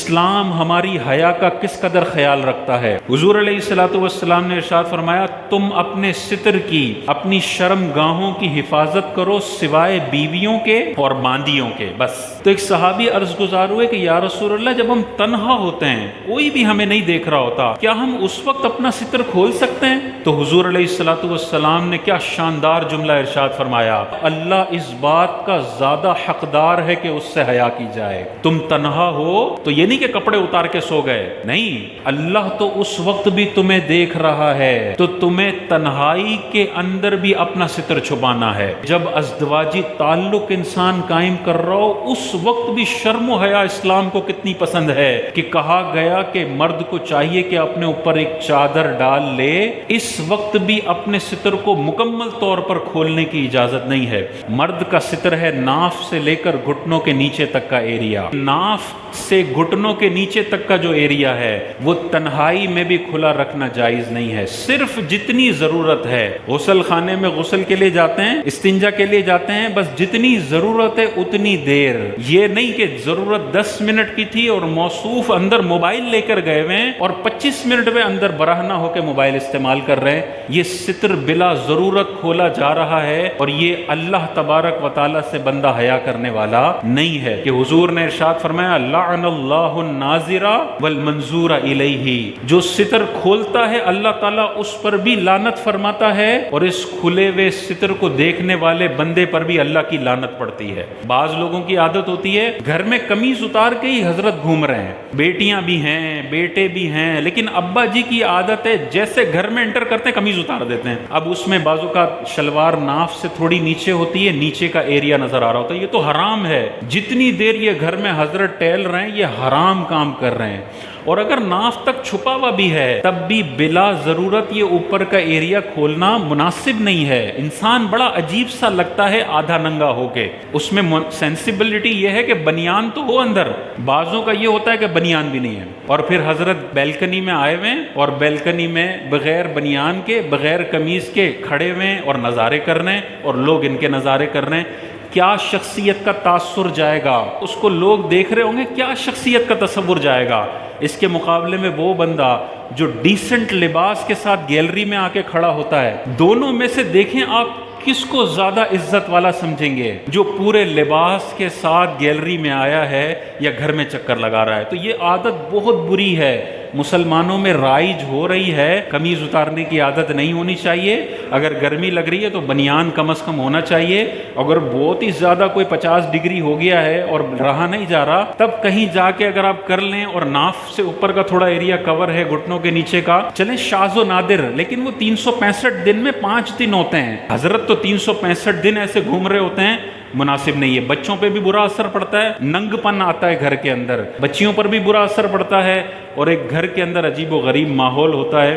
اسلام ہماری حیا کا کس قدر خیال رکھتا ہے۔ حضور علیہ الصلوۃ والسلام نے ارشاد فرمایا تم اپنے ستر کی، اپنی شرم گاہوں کی حفاظت کرو سوائے بیویوں کے اور باندیوں کے، بس۔ تو ایک صحابی عرض گزار ہوئے کہ یا رسول اللہ جب ہم تنہا ہوتے ہیں، کوئی بھی ہمیں نہیں دیکھ رہا ہوتا، کیا ہم اس وقت اپنا ستر کھول سکتے ہیں؟ تو حضور علیہ الصلوۃ والسلام نے کیا شاندار جملہ ارشاد فرمایا، اللہ اس بات کا زیادہ حقدار ہے کہ اس سے حیا کی جائے۔ تم تنہا ہو تو یہ نہیں کہ کپڑے اتار کے سو گئے، نہیں، اللہ تو اس وقت بھی تمہیں دیکھ رہا ہے، تو تمہیں تنہائی کے اندر بھی اپنا ستر چھپانا ہے۔ جب ازدواجی تعلق انسان قائم کر رہا ہو اس وقت بھی شرم و حیا اسلام کو کتنی پسند ہے کہ کہا گیا کہ مرد کو چاہیے کہ اپنے اوپر ایک چادر ڈال لے، اس وقت بھی اپنے ستر کو مکمل طور پر کھولنے کی اجازت نہیں ہے۔ مرد کا ستر ہے ناف سے لے کر گھٹنوں کے نیچے تک کا ایریا، ناف سے گھٹنوں کے نیچے تک کا جو ایریا ہے وہ تنہائی میں بھی کھلا رکھنا جائز نہیں ہے، صرف جتنی ضرورت ہے۔ غسل خانے میں غسل کے لیے جاتے ہیں، استنجا کے لیے جاتے ہیں، بس جتنی ضرورت ہے اتنی دیر، یہ نہیں کہ ضرورت 10 منٹ کی تھی اور موصوف اندر موبائل لے کر گئے ہوئے ہیں اور 25 منٹ میں اندر براہنہ ہو کے موبائل استعمال کر رہے ہیں۔ یہ ستر بلا ضرورت کھولا جا رہا ہے اور یہ اللہ تبارک و تعالیٰ سے بندہ حیا کرنے والا نہیں ہے کہ حضور نے ارشاد فرمایا لعن اللہ الناظر والمنظور الیہ، جو ستر کھولتا ہے اللہ تعالیٰ اس پر بھی لعنت فرماتا ہے اور اس کھلے ہوئے ستر کو دیکھنے والے بندے پر بھی اللہ کی لعنت پڑتی ہے۔ بعض لوگوں کی عادت ہوتی ہے گھر میں قمیض اتار کے ہی حضرت گھوم رہے ہیں، بیٹیاں بھی ہیں بیٹے بھی ہیں، لیکن ابا جی کی عادت ہے جیسے گھر میں انٹر کرتے ہیں قمیض اتار دیتے ہیں۔ اب اس میں بعضوں کا شلوار ناف سے تھوڑی نیچے ہوتی ہے، نیچے کا ایریا نظر آ رہا ہوتا ہے، یہ تو حرام ہے۔ جتنی دیر یہ گھر میں حضرت ٹہل رہے ہیں یہ حرام کام کر رہے ہیں، اور اگر ناف تک چھپا ہوا بھی ہے تب بھی بلا ضرورت یہ اوپر کا ایریا کھولنا مناسب نہیں ہے۔ انسان بڑا عجیب سا لگتا ہے آدھا ننگا ہو کے، اس میں سینسیبلٹی یہ ہے کہ بنیان تو ہو اندر، بعضوں کا یہ ہوتا ہے کہ بنیان بھی نہیں ہے، اور پھر حضرت بیلکنی میں آئے ہوئے اور بیلکنی میں بغیر بنیان کے بغیر قمیض کے کھڑے ہوئے اور نظارے کر رہے ہیں اور لوگ ان کے نظارے کر رہے ہیں۔ کیا شخصیت کا تاثر جائے گا، اس کو لوگ دیکھ رہے ہوں گے، کیا شخصیت کا تصور جائے گا۔ اس کے مقابلے میں وہ بندہ جو ڈیسنٹ لباس کے ساتھ گیلری میں آ کے کھڑا ہوتا ہے، دونوں میں سے دیکھیں آپ کس کو زیادہ عزت والا سمجھیں گے، جو پورے لباس کے ساتھ گیلری میں آیا ہے یا گھر میں چکر لگا رہا ہے۔ تو یہ عادت بہت بری ہے، مسلمانوں میں رائج ہو رہی ہے، قمیض اتارنے کی عادت نہیں ہونی چاہیے۔ اگر گرمی لگ رہی ہے تو بنیان کم از کم ہونا چاہیے، اگر بہت ہی زیادہ کوئی 50 ڈگری ہو گیا ہے اور رہا نہیں جا رہا تب کہیں جا کے اگر آپ کر لیں اور ناف سے اوپر کا تھوڑا ایریا کور ہے گھٹنوں کے نیچے کا، چلیں شاذ و نادر، لیکن وہ 365 دن میں 5 دن ہوتے ہیں، حضرت تو 365 دن ایسے گھوم رہے ہوتے ہیں، مناسب نہیں ہے۔ بچوں پہ بھی برا اثر پڑتا ہے، ننگ پن آتا ہے گھر کے اندر، بچیوں پر بھی برا اثر پڑتا ہے اور ایک گھر کے اندر عجیب و غریب ماحول ہوتا ہے۔